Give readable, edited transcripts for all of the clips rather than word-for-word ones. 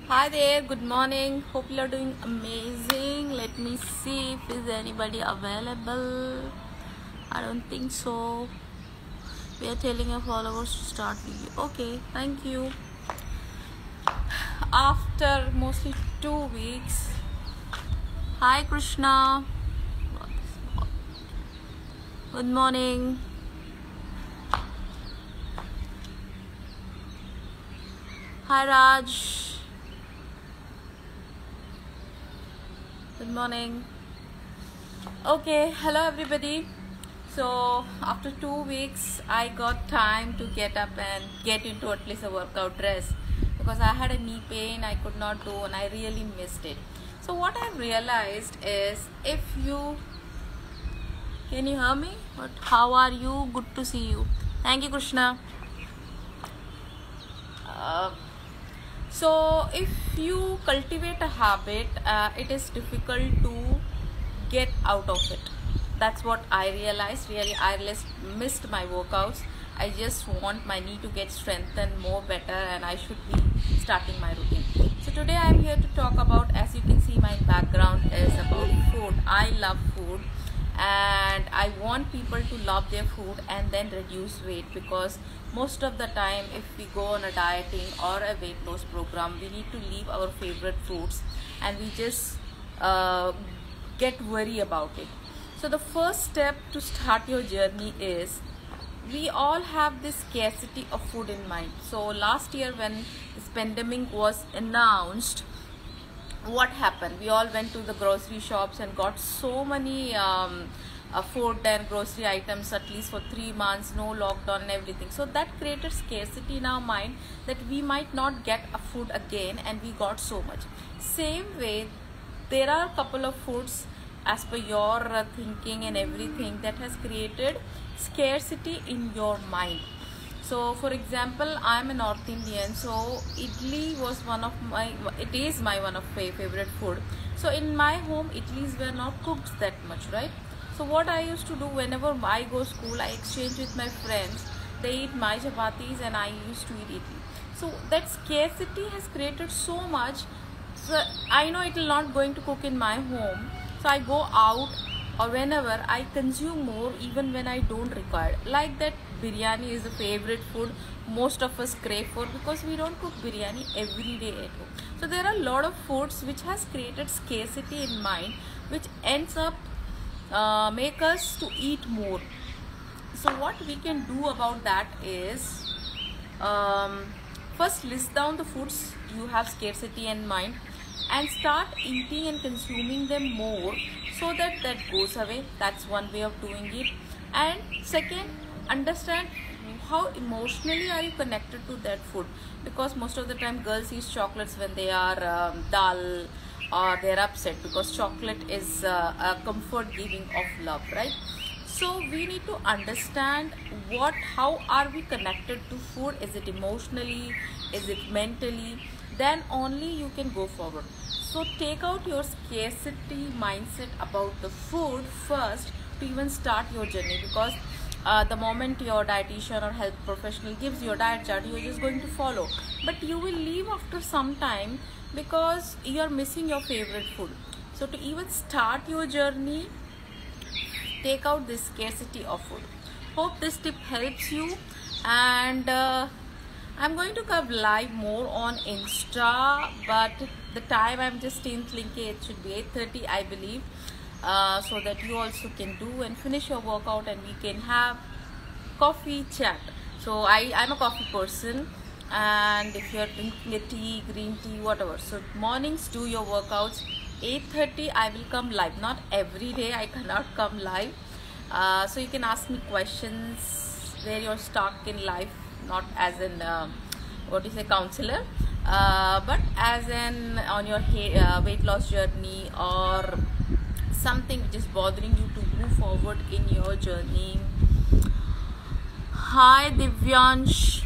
Hi there, good morning. Hope you are doing amazing. Let me see if is anybody available. I don't think so. We are telling our followers to start video. Okay, thank you. After mostly 2 weeks. Hi Krishna. Good morning. Hi Raj. Good morning. Okay, hello everybody. So after 2 weeks I got time to get up and get into at least a workout dress because I had a knee pain I could not do and I really missed it. So what I've realized is if you can you hear me? But how are you? Good to see you. Thank you Krishna. So if you cultivate a habit, it is difficult to get out of it. That's what I realized. Really, I missed my workouts. I just want my knee to get strengthened more better and I should be starting my routine. So today I am here to talk about, as you can see my background is about food. I love food and I want people to love their food and then reduce weight, because most of the time if we go on a dieting or a weight loss program, we need to leave our favorite foods and we just get worried about it. So the first step to start your journey is, we all have this scarcity of food in mind. So last year when this pandemic was announced, what happened? We all went to the grocery shops and got so many food and grocery items, at least for 3 months, no lockdown and everything. So that created scarcity in our mind that we might not get a food again, and we got so much. Same way, there are a couple of foods as per your thinking and everything that has created scarcity in your mind. So for example, I am a North Indian, so idli was one of my favorite food. So in my home, idlis were not cooked that much, right? So what I used to do, whenever I go school, I exchange with my friends. They eat my chapatis and I used to eat idli. So that scarcity has created so much. So I know it will not going to cook in my home. So I go out, or whenever I consume more, even when I don't require. Like that, biryani is a favorite food most of us crave for, because we don't cook biryani every day at home. So there are a lot of foods which has created scarcity in mind, which ends up make us to eat more. So what we can do about that is, first list down the foods you have scarcity in mind and start eating and consuming them more, so that goes away. That's one way of doing it. And second, understand how emotionally are you connected to that food, because most of the time girls eat chocolates when they are dull or they're upset, because chocolate is a comfort giving of love, right? So we need to understand how are we connected to food. Is it emotionally, is it mentally? Then only you can go forward. So take out your scarcity mindset about the food first to even start your journey, because the moment your dietitian or health professional gives you a diet chart, you're just going to follow, but you will leave after some time because you're missing your favorite food. So to even start your journey, take out this scarcity of food. Hope this tip helps you. And I'm going to come live more on Insta, but the time I'm just thinking it should be 8:30, I believe, so that you also can do and finish your workout and we can have coffee chat. So I'm a coffee person, and if you're drinking a tea, green tea, whatever, so mornings do your workouts. 8:30 I will come live. Not every day, I cannot come live. So you can ask me questions where you're stuck in life, not as in counselor, but as in on your weight loss journey, or something which is bothering you to move forward in your journey. Hi Divyansh.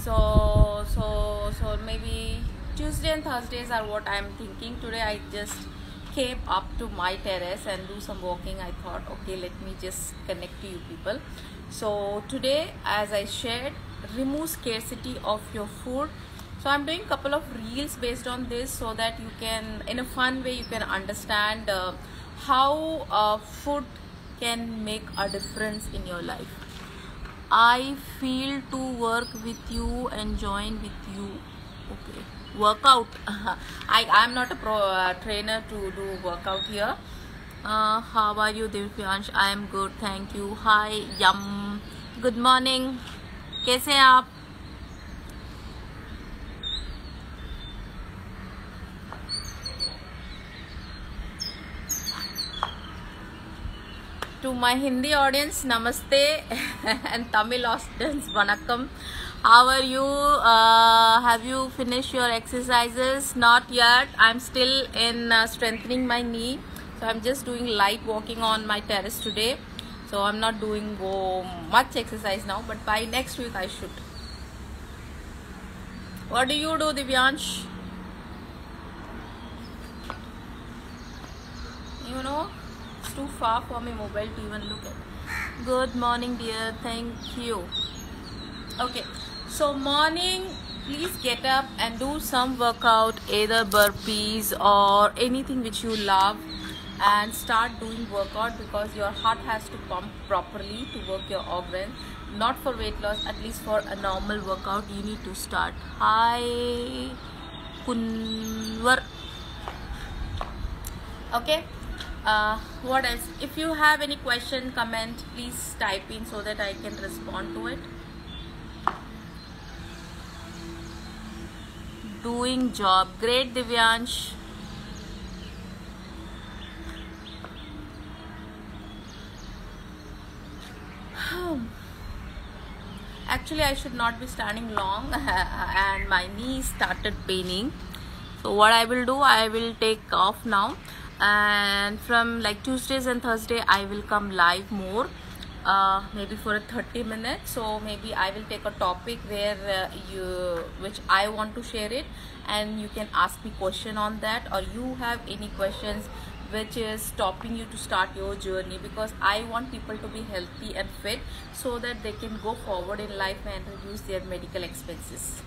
So maybe Tuesday and Thursdays are what I'm thinking. Today I just came up to my terrace and do some walking. I thought, okay, let me just connect to you people. So today, as I shared, remove scarcity of your food. So I'm doing a couple of reels based on this, so that you can, in a fun way, you can understand how food can make a difference in your life. I feel to work with you and join with you. Okay, workout. I'm not a pro trainer to do workout here. How are you, Divyansh? I am good, thank you. Hi, Yum. Good morning. कैसे हैं आप? To my Hindi audience, namaste, and Tamil audience, vanakkam. How are you? Have you finished your exercises? Not yet. I'm still in strengthening my knee. So I'm just doing light walking on my terrace today. So I'm not doing much exercise now, but by next week I should. What do you do, Divyansh? You know, it's too far for my mobile to even look at. Good morning, dear. Thank you. Okay, so morning, please get up and do some workout, either burpees or anything which you love, and start doing workout, because your heart has to pump properly to work your organ. Not for weight loss, at least for a normal workout you need to start. Hi Kunwar. Okay, what else? If you have any question, comment, please type in so that I can respond to it. Doing job. Great, Divyansh. Actually, I should not be standing long and my knee started paining. So what I will do, I will take off now, and from like Tuesdays and Thursday I will come live more, maybe for a 30 minutes. So maybe I will take a topic where which I want to share it, and you can ask me question on that, or you have any questions which is stopping you to start your journey, because I want people to be healthy and fit so that they can go forward in life and reduce their medical expenses.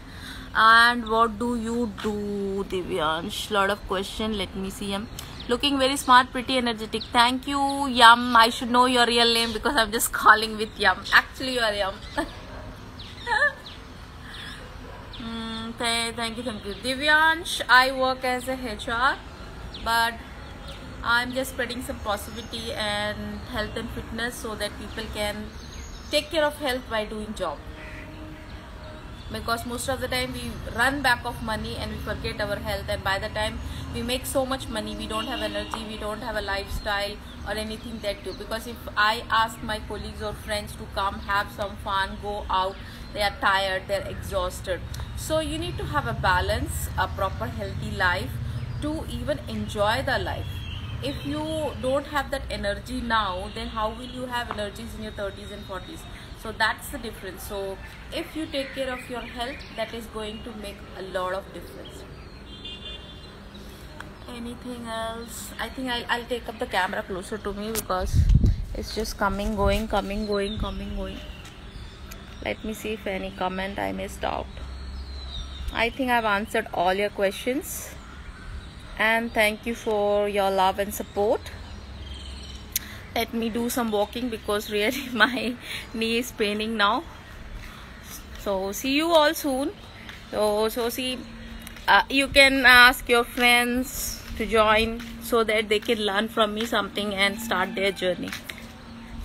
And what do you do, Divyansh? Lot of question. Let me see. Looking very smart, pretty energetic. Thank you, Yum. I should know your real name because I'm just calling with Yum. Actually, you are Yum. Thank you. Divyansh, I work as a HR, but I'm just spreading some positivity and health and fitness so that people can take care of health by doing job. Because most of the time we run back of money and we forget our health, and by the time we make so much money, we don't have energy, we don't have a lifestyle or anything that do. Because if I ask my colleagues or friends to come have some fun, go out, they are tired, they're exhausted. So you need to have a balance, a proper healthy life to even enjoy the life. If you don't have that energy now, then how will you have energies in your 30s and 40s? So that's the difference. So if you take care of your health, that is going to make a lot of difference. Anything else? I think I'll take up the camera closer to me because it's just coming, going. Let me see if any comment I missed out. I think I've answered all your questions. And thank you for your love and support. Let me do some walking because really my knee is paining now. So see you all soon. So see, you can ask your friends to join so that they can learn from me something and start their journey.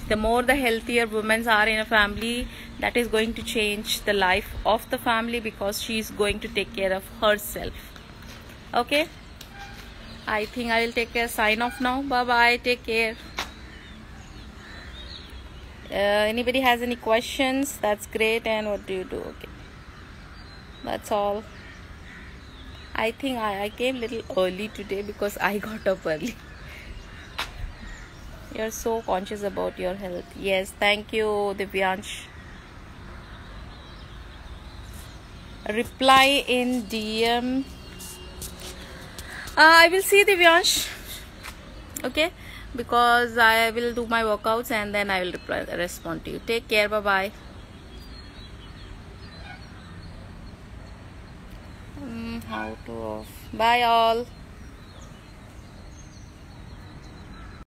The more the healthier women are in a family, that is going to change the life of the family, because she is going to take care of herself. Okay, I think I will take a sign off now. Bye bye, take care. Anybody has any questions? That's great. And what do you do? Okay, that's all. I think I came a little early today because I got up early. You're so conscious about your health. Yes, thank you, Divyansh. Reply in DM. I will see, Divyansh. okay, because I will do my workouts and then I will respond to you. Take care. Bye bye. How to off? Bye all.